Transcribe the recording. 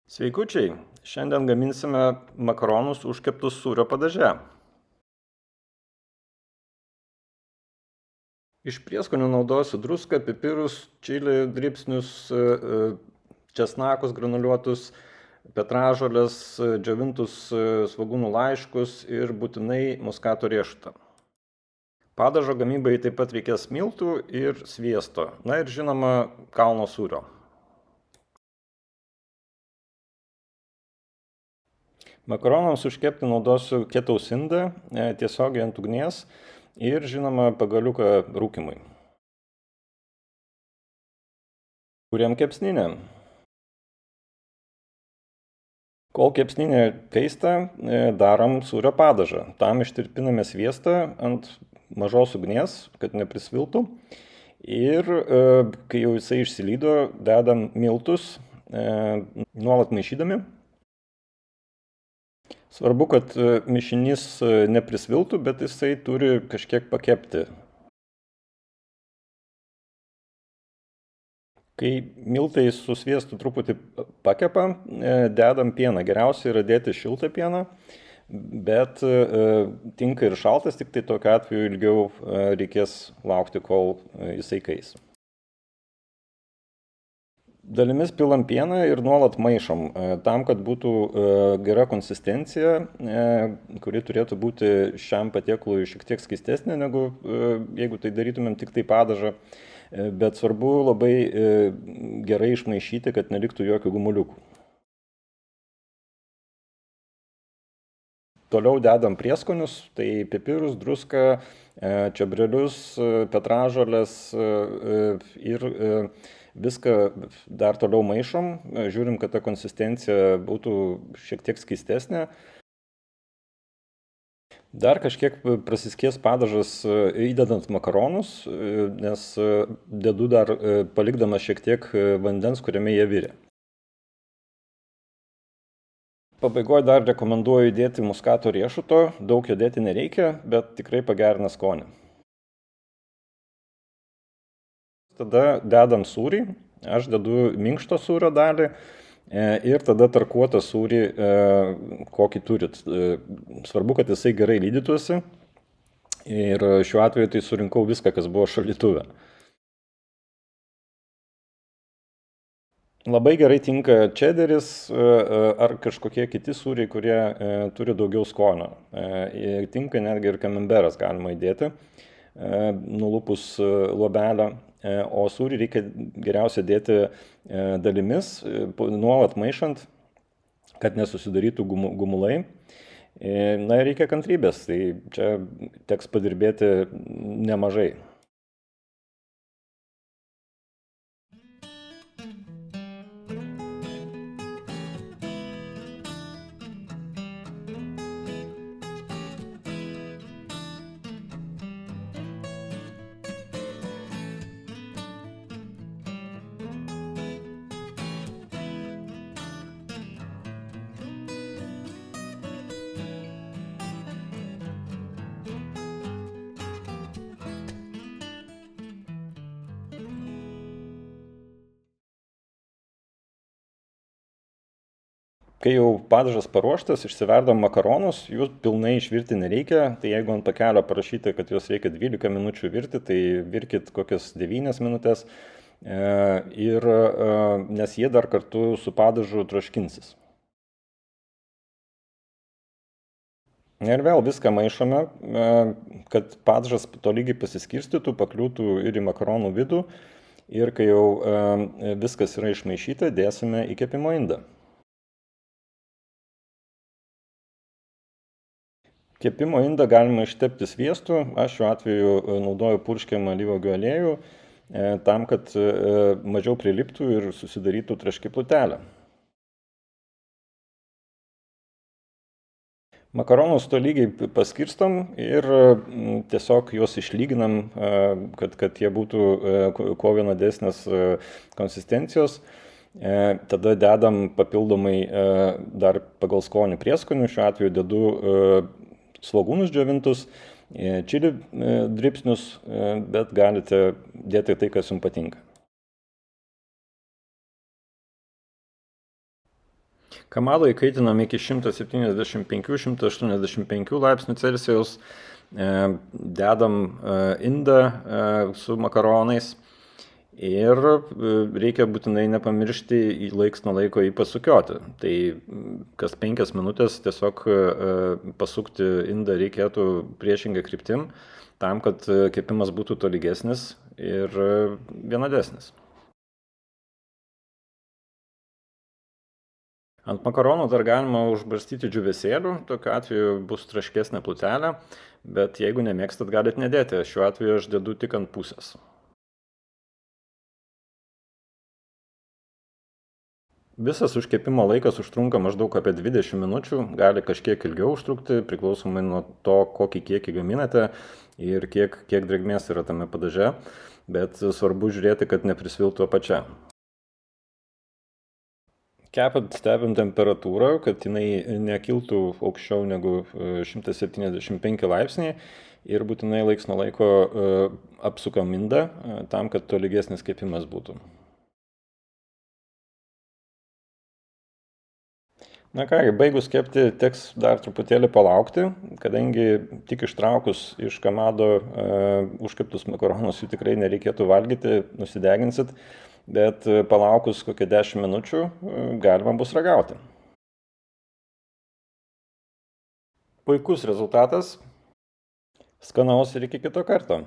Sveikučiai, šiandien gaminsime makaronus užkeptus sūrio padaže. Iš prieskonių naudosiu druską, pipirus, čili dribsnius, česnakus granuliuotus, petražoles, džiovintus svogūnų laiškus ir būtinai muskato riešutą. Padažo gamybai taip pat reikės miltų ir sviesto, na ir žinoma kalno sūrio. Makaronams užkepti naudosiu ketaus indą tiesiogiai ant ugnies ir žinoma pagaliuką rūkymui. Kuriam kepsninę. Kol kepsninė kaista, darom sūrio padažą. Tam ištirpiname sviestą ant mažos ugnies, kad neprisviltų. Ir kai jau jisai išsilydo, dedam miltus, nuolat maišydami. Svarbu, kad mišinys neprisviltų, bet jisai turi kažkiek pakepti. Kai miltai su sviestu truputį pakepa, dedam pieną. Geriausia yra dėti šiltą pieną, bet tinka ir šaltas, tik tai tokiu atveju ilgiau reikės laukti, kol jisai kais. Dalimis pilam pieną ir nuolat maišom, tam, kad būtų gera konsistencija, kuri turėtų būti šiam patiekalui šiek tiek skaistesnė, negu jeigu tai darytumėm tik tai padažą, bet svarbu labai gerai išmaišyti, kad neliktų jokių gumuliukų. Toliau dedam prieskonius, tai pipirus, druską, čiobrelius, petražoles ir viską dar toliau maišom, žiūrim, kad ta konsistencija būtų šiek tiek skaistesnė. Dar kažkiek prasiskės padažas įdedant makaronus, nes dedu dar palikdamas šiek tiek vandens, kuriame jie virė. Pabaigoje dar rekomenduoju dėti muskato riešuto, daug jo dėti nereikia, bet tikrai pagerina skonį. Tada dedam sūrį, aš dedu minkšto sūrio dalį ir tada tarkuotą sūrį, kokį turit. Svarbu, kad jisai gerai lydytųsi ir šiuo atveju tai surinkau viską, kas buvo šaldytuve. Labai gerai tinka čederis ar kažkokie kiti sūriai, kurie turi daugiau skonio. Tinka netgi ir kamemberas galima įdėti, nulupus luobelę. O sūrį reikia geriausia dėti dalimis, nuolat maišant, kad nesusidarytų gumulai. Na ir reikia kantrybės, tai čia teks padirbėti nemažai. Kai jau padažas paruoštas, išsiverdam makaronus, jų pilnai išvirti nereikia, tai jeigu ant pakelio parašyta, kad juos reikia 12 minučių virti, tai virkit kokias 9 minutės, nes jie dar kartu su padažu troškinsis. Ir vėl viską maišome, kad padažas tolygiai pasiskirstytų, pakliūtų ir į makaronų vidų. Ir kai jau viskas yra išmaišyta, dėsime į kepimo indą. Kepimo indą galima ištepti sviestu, aš šiuo atveju naudoju purškiamą alyvuogių aliejų, tam, kad mažiau priliptų ir susidarytų traški plutelė. Makaronus tolygiai paskirstom ir tiesiog juos išlyginam, kad jie būtų kuo vienodesnės konsistencijos. Tada dedam papildomai dar pagal skonį prieskonių, šiuo atveju dedu svogūnus džiovintus, čili dribsnius, bet galite dėti tai, kas jums patinka. Kamalą įkaitinam iki 175-185 laipsnių Celsijaus, dedam indą su makaronais ir reikia būtinai nepamiršti laiks nuo laiko jį pasukioti. Tai kas 5 minutės tiesiog pasukti indą reikėtų priešingą kryptim, tam, kad kepimas būtų tolygesnis ir vienodesnis. Ant makaronų dar galima užbarstyti džiūvėsėlių, tokiu atveju bus traškesnė plutelė, bet jeigu nemėgstat, galit nedėti. Šiuo atveju aš dedu tik ant pusės. Visas užkepimo laikas užtrunka maždaug apie 20 minučių, gali kažkiek ilgiau užtrukti, priklausomai nuo to, kokį kiekį gaminate ir kiek drėgmės yra tame padaže, bet svarbu žiūrėti, kad neprisviltų apačia. Kepant stebint temperatūrą, kad jinai nekiltų aukščiau negu 175 laipsniai ir būtinai laiks nuo laiko apsukam indą tam, kad tolygesnis kepimas būtų. Na kągi, baigus kepti teks dar truputėlį palaukti, kadangi tik ištraukus iš kamado užkeptus makaronus jų tikrai nereikėtų valgyti, nusideginsit, bet palaukus kokią 10 minučių galima bus ragauti. Puikus rezultatas, skanaus ir iki kito karto.